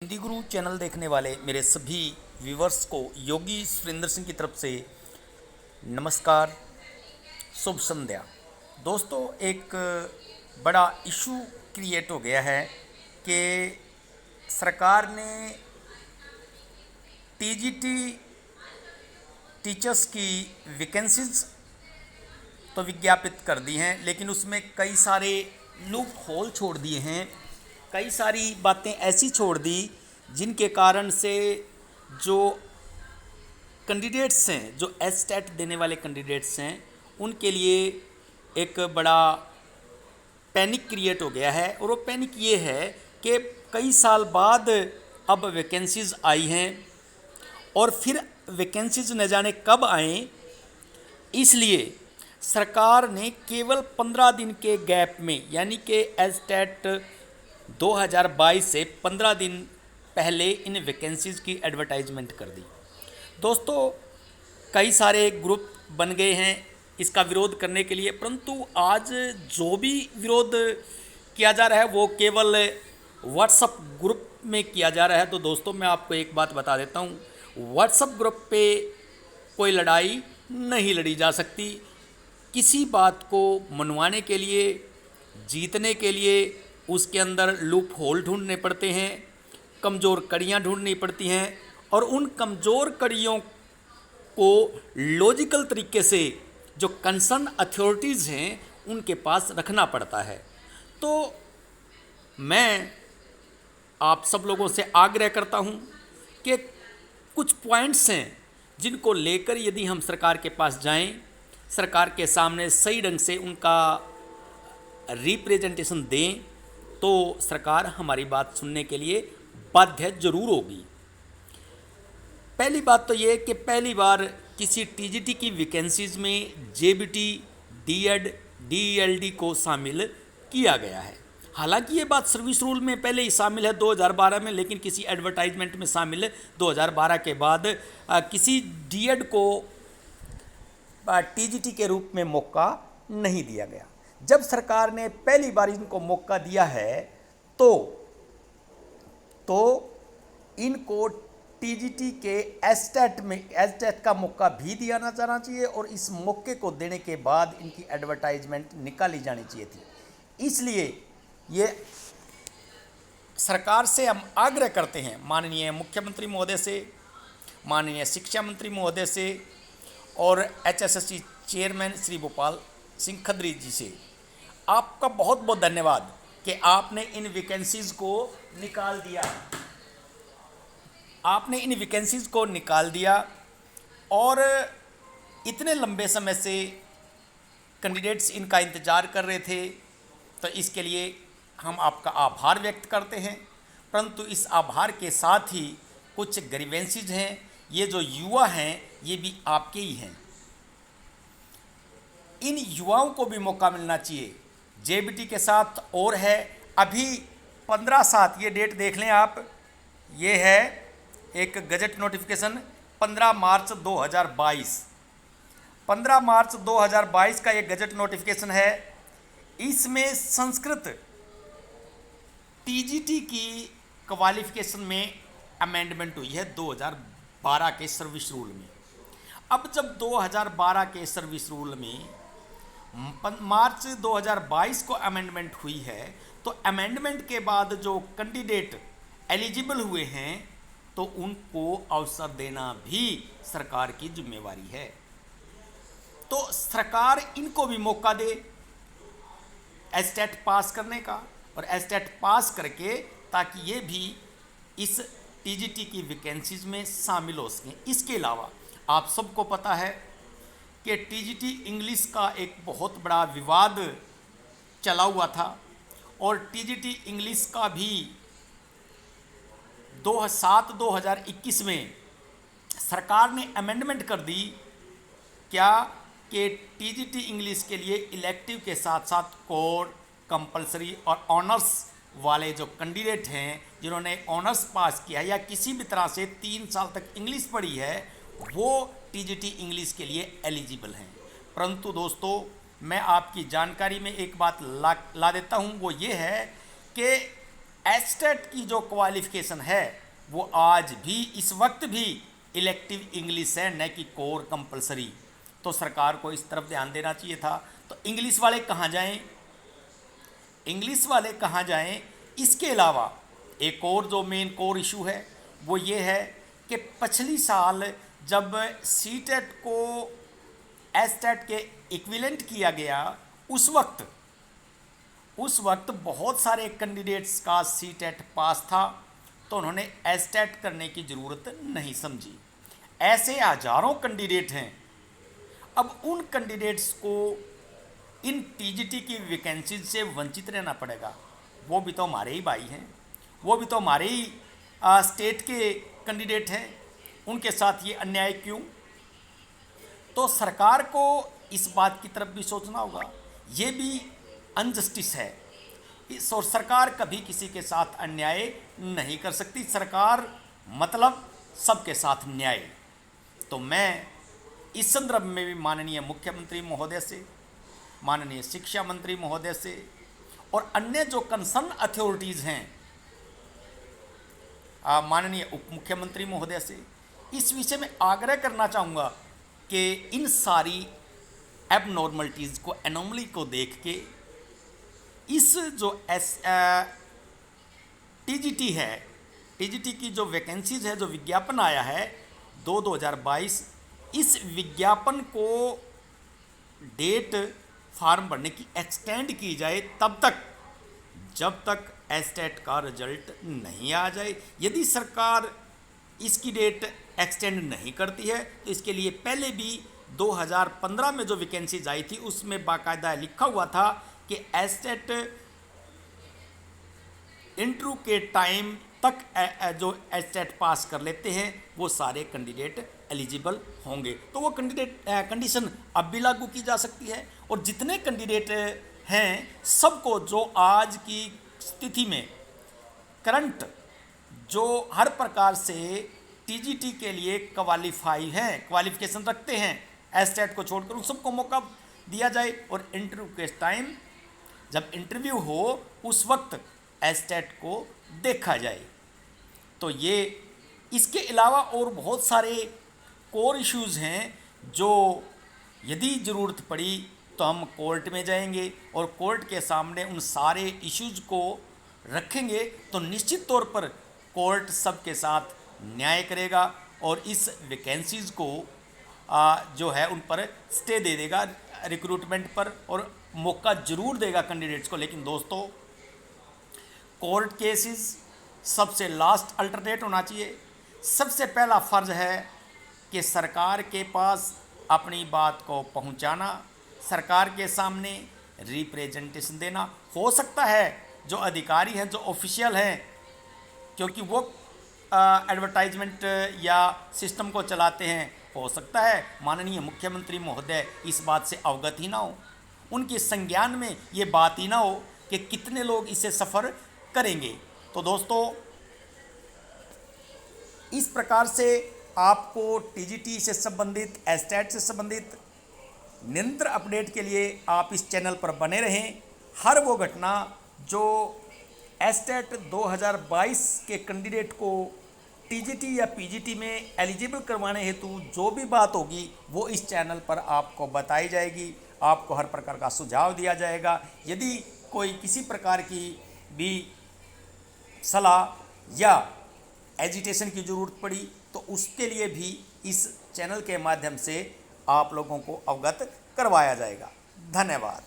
हिंदी गुरु channel देखने वाले मेरे सभी व्यूवर्स को योगी सुरेंद्र सिंह की तरफ से नमस्कार, शुभ संध्या। दोस्तों, एक बड़ा इशू क्रिएट हो गया है कि सरकार ने टीजीटी टीचर्स की वैकेंसीज तो विज्ञापित कर दी हैं, लेकिन उसमें कई सारे लूप होल छोड़ दिए हैं। कई सारी बातें ऐसी छोड़ दी जिनके कारण से जो कैंडिडेट्स हैं, जो एस्टेट देने वाले कैंडिडेट्स हैं, उनके लिए एक बड़ा पैनिक क्रिएट हो गया है। और वो पैनिक ये है कि कई साल बाद अब वैकेंसीज आई हैं और फिर वैकेंसीज न जाने कब आएँ, इसलिए सरकार ने केवल 15 दिन के गैप में, यानी कि एस्टेट 2022 से 15 दिन पहले इन वैकेंसीज़ की एडवर्टाइजमेंट कर दी। दोस्तों, कई सारे ग्रुप बन गए हैं इसका विरोध करने के लिए, परंतु आज जो भी विरोध किया जा रहा है वो केवल व्हाट्सएप ग्रुप में किया जा रहा है। तो दोस्तों, मैं आपको एक बात बता देता हूँ, व्हाट्सएप ग्रुप पे कोई लड़ाई नहीं लड़ी जा सकती। किसी बात को मनवाने के लिए, जीतने के लिए उसके अंदर लूप होल ढूंढने पड़ते हैं, कमज़ोर कड़ियाँ ढूंढनी पड़ती हैं, और उन कमज़ोर कड़ियों को लॉजिकल तरीके से जो कंसर्न अथॉरिटीज़ हैं उनके पास रखना पड़ता है। तो मैं आप सब लोगों से आग्रह करता हूं कि कुछ पॉइंट्स हैं जिनको लेकर यदि हम सरकार के पास जाएं, सरकार के सामने सही ढंग से उनका रिप्रेजेंटेशन दें, तो सरकार हमारी बात सुनने के लिए बाध्य जरूर होगी। पहली बात तो ये कि पहली बार किसी टीजीटी की वैकेंसीज में जेबीटी, डीएड, डीईएलडी को शामिल किया गया है। हालांकि ये बात सर्विस रूल में पहले ही शामिल है 2012 में, लेकिन किसी एडवर्टाइजमेंट में शामिल 2012 के बाद किसी डीएड को टीजीटी के रूप में मौका नहीं दिया गया। जब सरकार ने पहली बार इनको मौका दिया है तो इनको टीजीटी के एस्टेट का मौका भी दिया जाना चाहिए, और इस मौके को देने के बाद इनकी एडवर्टाइजमेंट निकाली जानी चाहिए थी। इसलिए ये सरकार से हम आग्रह करते हैं, माननीय मुख्यमंत्री महोदय से, माननीय शिक्षा मंत्री महोदय से और एचएसएससी चेयरमैन श्री भोपाल सिंह खत्री जी से, आपका बहुत बहुत धन्यवाद कि आपने इन वैकेंसीज़ को निकाल दिया। आपने इन वैकेंसीज़ को निकाल दिया और इतने लंबे समय से कैंडिडेट्स इनका इंतज़ार कर रहे थे, तो इसके लिए हम आपका आभार व्यक्त करते हैं। परंतु इस आभार के साथ ही कुछ ग्रीवेंसीज हैं, ये जो युवा हैं ये भी आपके ही हैं। इन युवाओं को भी मौका मिलना चाहिए। जेबीटी के साथ और है अभी 15/7, ये डेट देख लें आप, ये है एक गजट नोटिफिकेशन 15 मार्च 2022। 15 मार्च 2022 का ये गजट नोटिफिकेशन है। इसमें संस्कृत टीजीटी की क्वालिफिकेशन में अमेंडमेंट हुई है 2012 के सर्विस रूल में। अब जब 2012 के सर्विस रूल में मार्च 2022 को अमेंडमेंट हुई है, तो अमेंडमेंट के बाद जो कैंडिडेट एलिजिबल हुए हैं तो उनको अवसर देना भी सरकार की जिम्मेवारी है। तो सरकार इनको भी मौका दे एस्टेट पास करने का, और एस्टेट पास करके ताकि ये भी इस टीजीटी की वैकेंसीज में शामिल हो सकें। इसके अलावा आप सबको पता है कि टीजीटी इंग्लिश का एक बहुत बड़ा विवाद चला हुआ था, और टीजीटी इंग्लिश का भी 2021 में सरकार ने अमेंडमेंट कर दी, क्या कि टीजीटी इंग्लिश के लिए इलेक्टिव के साथ साथ कोर, कंपलसरी और ऑनर्स वाले जो कैंडिडेट हैं, जिन्होंने ऑनर्स पास किया या किसी भी तरह से 3 साल तक इंग्लिश पढ़ी है, वो टीजीटी इंग्लिश के लिए एलिजिबल हैं। परंतु दोस्तों, मैं आपकी जानकारी में एक बात ला देता हूँ, वो ये है कि एस्टेट की जो क्वालिफिकेशन है वो आज भी इस वक्त भी इलेक्टिव इंग्लिश है, न कि कोर कंपलसरी। तो सरकार को इस तरफ ध्यान देना चाहिए था। तो इंग्लिश वाले कहाँ जाएं, इंग्लिश वाले कहाँ जाएं? इसके अलावा एक और जो मेन कोर इशू है वो ये है कि पिछली साल जब सीटेट को एस्टेट के इक्विवेलेंट किया गया, उस वक्त बहुत सारे कैंडिडेट्स का सीटेट पास था, तो उन्होंने एस्टेट करने की ज़रूरत नहीं समझी। ऐसे हजारों कैंडिडेट हैं। अब उन कैंडिडेट्स को इन टीजीटी की वैकेंसीज से वंचित रहना पड़ेगा। वो भी तो हमारे ही भाई हैं, वो भी तो हमारे ही स्टेट के कैंडिडेट हैं, उनके साथ ये अन्याय क्यों? तो सरकार को इस बात की तरफ भी सोचना होगा। ये भी अनजस्टिस है। और सरकार कभी किसी के साथ अन्याय नहीं कर सकती। सरकार मतलब सबके साथ न्याय। तो मैं इस संदर्भ में भी माननीय मुख्यमंत्री महोदय से, माननीय शिक्षा मंत्री महोदय से और अन्य जो कंसर्न अथॉरिटीज़ हैं, माननीय उप मुख्यमंत्री महोदय से इस विषय में आग्रह करना चाहूँगा कि इन सारी एबनॉर्मलिटीज़ को, एनोमली को देख के इस जो टीजीटी है, टीजीटी की जो वैकेंसीज है, जो विज्ञापन आया है 2022, इस विज्ञापन को डेट फॉर्म भरने की एक्सटेंड की जाए तब तक, जब तक एस्टेट का रिजल्ट नहीं आ जाए। यदि सरकार इसकी डेट एक्सटेंड नहीं करती है तो इसके लिए पहले भी 2015 में जो वैकेंसीज आई थी उसमें बाकायदा लिखा हुआ था कि एस्टेट इंटरव्यू के टाइम तक जो एस्टेट पास कर लेते हैं वो सारे कैंडिडेट एलिजिबल होंगे। तो वो कंडीशन अब भी लागू की जा सकती है। और जितने कैंडिडेट हैं सबको, जो आज की स्थिति में करंट जो हर प्रकार से टीजीटी के लिए क्वालिफाई हैं, क्वालिफिकेशन रखते हैं, एस्टेट को छोड़कर उन सबको मौका दिया जाए। और इंटरव्यू के टाइम जब इंटरव्यू हो उस वक्त एस्टेट को देखा जाए। तो ये इसके अलावा और बहुत सारे कोर इश्यूज़ हैं जो यदि ज़रूरत पड़ी तो हम कोर्ट में जाएंगे और कोर्ट के सामने उन सारे इश्यूज़ को रखेंगे, तो निश्चित तौर पर कोर्ट सबके साथ न्याय करेगा और इस वैकेंसीज़ को जो है उन पर स्टे दे देगा रिक्रूटमेंट पर, और मौका ज़रूर देगा कैंडिडेट्स को। लेकिन दोस्तों, कोर्ट केसेस सबसे लास्ट अल्टरनेट होना चाहिए। सबसे पहला फ़र्ज़ है कि सरकार के पास अपनी बात को पहुंचाना, सरकार के सामने रिप्रेजेंटेशन देना। हो सकता है जो अधिकारी हैं, जो ऑफिशियल हैं, क्योंकि वो एडवर्टाइजमेंट या सिस्टम को चलाते हैं, हो सकता है माननीय मुख्यमंत्री महोदय इस बात से अवगत ही ना हो, उनके संज्ञान में ये बात ही ना हो कि कितने लोग इसे सफ़र करेंगे। तो दोस्तों, इस प्रकार से आपको टीजीटी से संबंधित, एस्टेट से संबंधित निरंतर अपडेट के लिए आप इस चैनल पर बने रहें। हर वो घटना जो एस्टेट 2022 के कैंडिडेट को टीजीटी या पीजीटी में एलिजिबल करवाने हेतु जो भी बात होगी वो इस चैनल पर आपको बताई जाएगी। आपको हर प्रकार का सुझाव दिया जाएगा। यदि कोई किसी प्रकार की भी सलाह या एजुटेशन की ज़रूरत पड़ी तो उसके लिए भी इस चैनल के माध्यम से आप लोगों को अवगत करवाया जाएगा। धन्यवाद।